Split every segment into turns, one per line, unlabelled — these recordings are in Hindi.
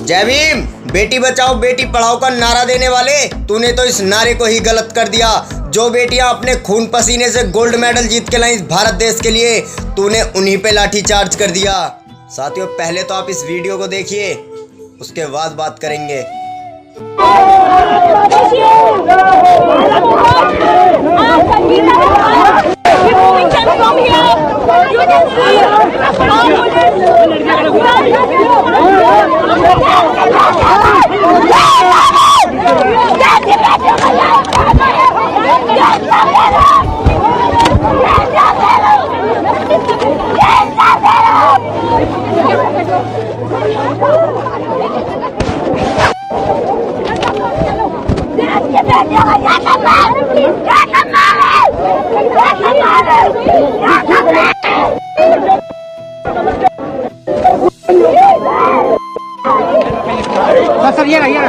जय भीम। बेटी बचाओ बेटी पढ़ाओ का नारा देने वाले तूने तो इस नारे को ही गलत कर दिया। जो बेटियां अपने खून पसीने से गोल्ड मेडल जीत के लाई भारत देश के लिए, तूने उन्हीं पे लाठी चार्ज कर दिया। साथियों, पहले तो आप इस वीडियो को देखिए, उसके बाद बात करेंगे।
सर ये राजू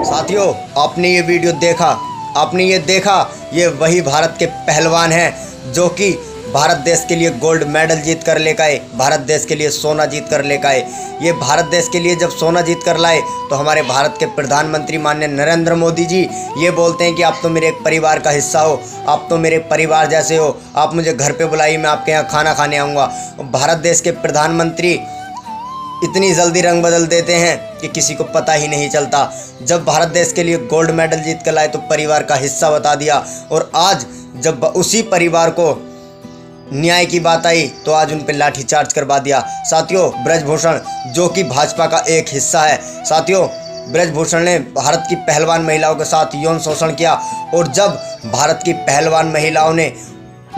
साथियों, आपने ये वीडियो देखा, आपने ये देखा, ये वही भारत के पहलवान हैं जो कि भारत देश के लिए गोल्ड मेडल जीत कर लेकर आए, भारत देश के लिए सोना जीत कर लेकर आए। ये भारत देश के लिए जब सोना जीत कर लाए तो हमारे भारत के प्रधानमंत्री माननीय नरेंद्र मोदी जी ये बोलते हैं कि आप तो मेरे एक परिवार का हिस्सा हो, आप तो मेरे परिवार जैसे हो, आप मुझे घर पे बुलाइए, मैं आपके यहाँ खाना खाने आऊँगा। भारत देश के प्रधानमंत्री इतनी जल्दी रंग बदल देते हैं कि किसी को पता ही नहीं चलता। जब भारत देश के लिए गोल्ड मेडल जीत कर लाए तो परिवार का हिस्सा बता दिया, और आज जब उसी परिवार को न्याय की बात आई तो आज उन पर लाठी चार्ज करवा दिया। साथियों, ब्रजभूषण जो कि भाजपा का एक हिस्सा है, साथियों ब्रजभूषण ने भारत की पहलवान महिलाओं के साथ यौन शोषण किया, और जब भारत की पहलवान महिलाओं ने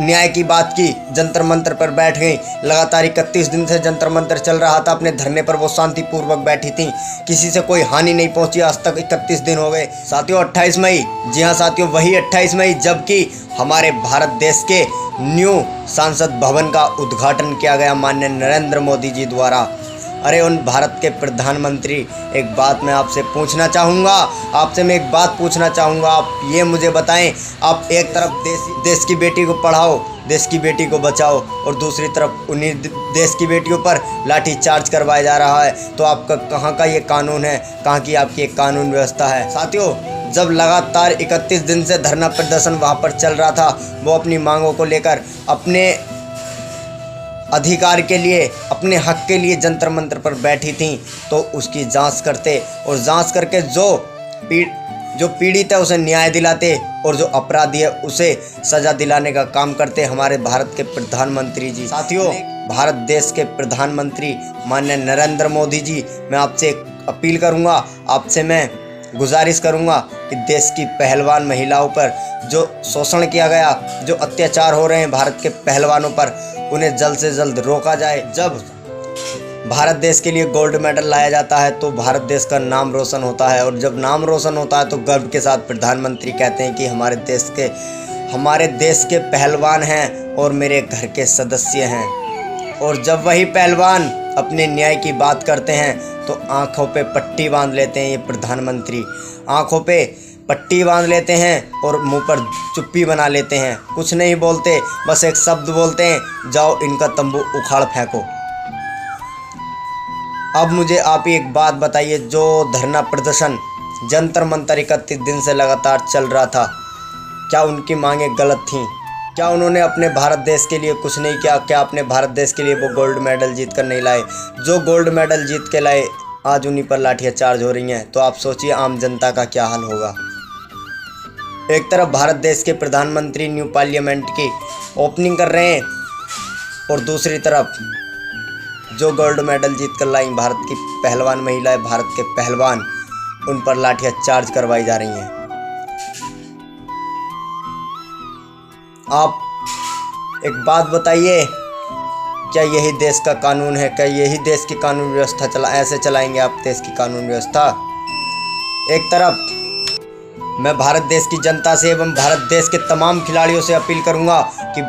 न्याय की बात की, जंतर मंतर पर बैठ गई। लगातार 31 दिन से जंतर मंतर चल रहा था, अपने धरने पर वो शांतिपूर्वक बैठी थी, किसी से कोई हानि नहीं पहुंची। आज तक 31 दिन हो गए। साथियों, 28 मई, जी हाँ साथियों, वही 28 मई जबकि हमारे भारत देश के न्यू संसद भवन का उद्घाटन किया गया माननीय नरेंद्र मोदी जी द्वारा। अरे उन भारत के प्रधानमंत्री, एक बात मैं आपसे पूछना चाहूँगा, आपसे मैं एक बात पूछना चाहूँगा, आप ये मुझे बताएं, आप एक तरफ देश की बेटी को पढ़ाओ, देश की बेटी को बचाओ, और दूसरी तरफ उन्हीं देश की बेटियों पर लाठी चार्ज करवाया जा रहा है, तो आपका कहाँ का ये कानून है, कहाँ की आपकी एक कानून व्यवस्था है। साथियों, जब लगातार 31 दिन से धरना प्रदर्शन वहाँ पर चल रहा था, वो अपनी मांगों को लेकर, अपने अधिकार के लिए, अपने हक के लिए जंतर मंतर पर बैठी थीं, तो उसकी जांच करते, और जांच करके जो पीड़ित है उसे न्याय दिलाते, और जो अपराधी है उसे सजा दिलाने का काम करते हमारे भारत के प्रधानमंत्री जी। साथियों, भारत देश के प्रधानमंत्री माननीय नरेंद्र मोदी जी, मैं आपसे एक अपील करूंगा, आपसे मैं गुजारिश करूंगा कि देश की पहलवान महिलाओं पर जो शोषण किया गया, जो अत्याचार हो रहे हैं भारत के पहलवानों पर, उन्हें जल्द से जल्द रोका जाए। जब भारत देश के लिए गोल्ड मेडल लाया जाता है तो भारत देश का नाम रोशन होता है, और जब नाम रोशन होता है तो गर्व के साथ प्रधानमंत्री कहते हैं कि हमारे देश के पहलवान हैं और मेरे घर के सदस्य हैं। और जब वही पहलवान अपने न्याय की बात करते हैं तो आंखों पे पट्टी बांध लेते हैं ये प्रधानमंत्री, आंखों पे पट्टी बांध लेते हैं और मुंह पर चुप्पी बना लेते हैं, कुछ नहीं बोलते, बस एक शब्द बोलते हैं, जाओ इनका तंबू उखाड़ फेंको। अब मुझे आप ही एक बात बताइए, जो धरना प्रदर्शन जंतर मंतर 31 दिन से लगातार चल रहा था, क्या उनकी मांगें गलत थीं? क्या उन्होंने अपने भारत देश के लिए कुछ नहीं किया? क्या अपने भारत देश के लिए वो गोल्ड मेडल जीत कर नहीं लाए? जो गोल्ड मेडल जीत के लाए आज उन्हीं पर लाठियाँ चार्ज हो रही हैं, तो आप सोचिए आम जनता का क्या हाल होगा। एक तरफ भारत देश के प्रधानमंत्री न्यू पार्लियामेंट की ओपनिंग कर रहे हैं, और दूसरी तरफ जो गोल्ड मेडल जीत कर लाई भारत की पहलवान महिलाएं, भारत के पहलवान, उन पर लाठियाँ चार्ज करवाई जा रही हैं। आप एक बात बताइए, क्या यही देश का कानून है? क्या यही देश की कानून व्यवस्था ऐसे चलाएंगे आप देश की कानून व्यवस्था? एक तरफ मैं भारत देश की जनता से एवं भारत देश के तमाम खिलाड़ियों से अपील करूंगा कि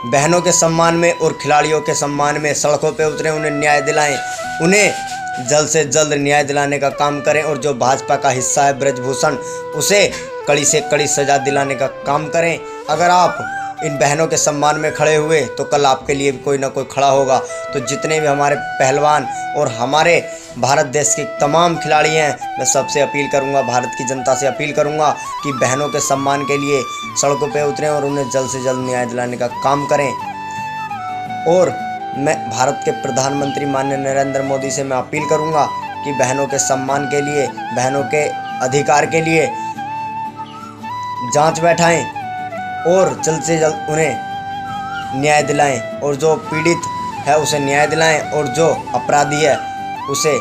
बहनों के सम्मान में और खिलाड़ियों के सम्मान में सड़कों पे उतरें, उन्हें न्याय दिलाएं, उन्हें जल्द से जल्द न्याय दिलाने का काम करें और जो भाजपा का हिस्सा है ब्रजभूषण, उसे कड़ी से कड़ी सज़ा दिलाने का काम करें। अगर आप इन बहनों के सम्मान में खड़े हुए तो कल आपके लिए भी कोई ना कोई खड़ा होगा। तो जितने भी हमारे पहलवान और हमारे भारत देश के तमाम खिलाड़ी हैं, मैं सबसे अपील करूंगा, भारत की जनता से अपील करूंगा कि बहनों के सम्मान के लिए सड़कों पे उतरें और उन्हें जल्द से जल्द न्याय दिलाने का काम करें। और मैं भारत के प्रधानमंत्री माननीय नरेंद्र मोदी से मैं अपील करूंगा कि बहनों के सम्मान के लिए, बहनों के अधिकार के लिए जांच बैठाएं और जल्द से जल्द उन्हें न्याय दिलाएं और जो पीड़ित है उसे न्याय दिलाएं और जो अपराधी है उसे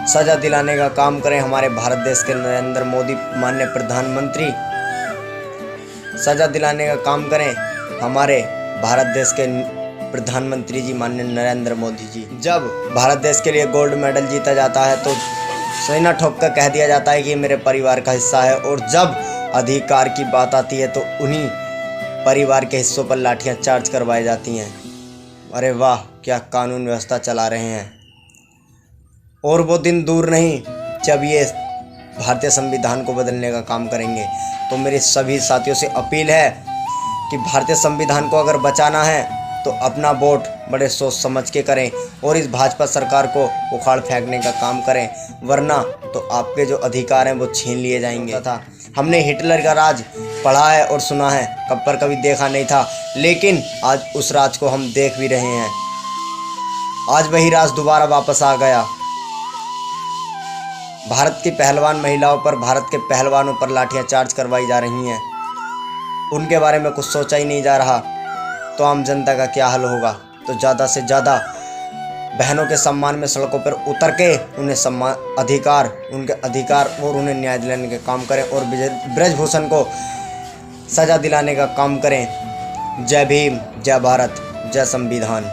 सज़ा दिलाने का काम करें। हमारे भारत देश के नरेंद्र मोदी माननीय प्रधानमंत्री सज़ा दिलाने का काम करें। हमारे भारत देश के प्रधानमंत्री जी माननीय नरेंद्र मोदी जी, जब भारत देश के लिए गोल्ड मेडल जीता जाता है तो सीना ठोक कर कह दिया जाता है कि ये मेरे परिवार का हिस्सा है, और जब अधिकार की बात आती है तो उन्हीं परिवार के हिस्सों पर लाठियां चार्ज करवाई जाती हैं। अरे वाह, क्या कानून व्यवस्था चला रहे हैं। और वो दिन दूर नहीं जब ये भारतीय संविधान को बदलने का काम करेंगे। तो मेरे सभी साथियों से अपील है कि भारतीय संविधान को अगर बचाना है तो अपना वोट बड़े सोच समझ के करें और इस भाजपा सरकार को उखाड़ फेंकने का काम करें, वरना तो आपके जो अधिकार हैं वो छीन लिए जाएंगे। तथा हमने हिटलर का राज पढ़ा है और सुना है, पर कभी देखा नहीं था, लेकिन आज उस राज को हम देख भी रहे हैं। आज वही राज दोबारा वापस आ गया। भारत की पहलवान महिलाओं पर, भारत के पहलवानों पर लाठियां चार्ज करवाई जा रही हैं, उनके बारे में कुछ सोचा ही नहीं जा रहा। तो आम जनता का क्या हाल होगा। तो ज़्यादा से ज़्यादा बहनों के सम्मान में सड़कों पर उतर के उन्हें उनके अधिकार और उन्हें न्याय दिलाने का काम करें और ब्रजभूषण को सज़ा दिलाने का काम करें। जय भीम, जय भारत, जय संविधान।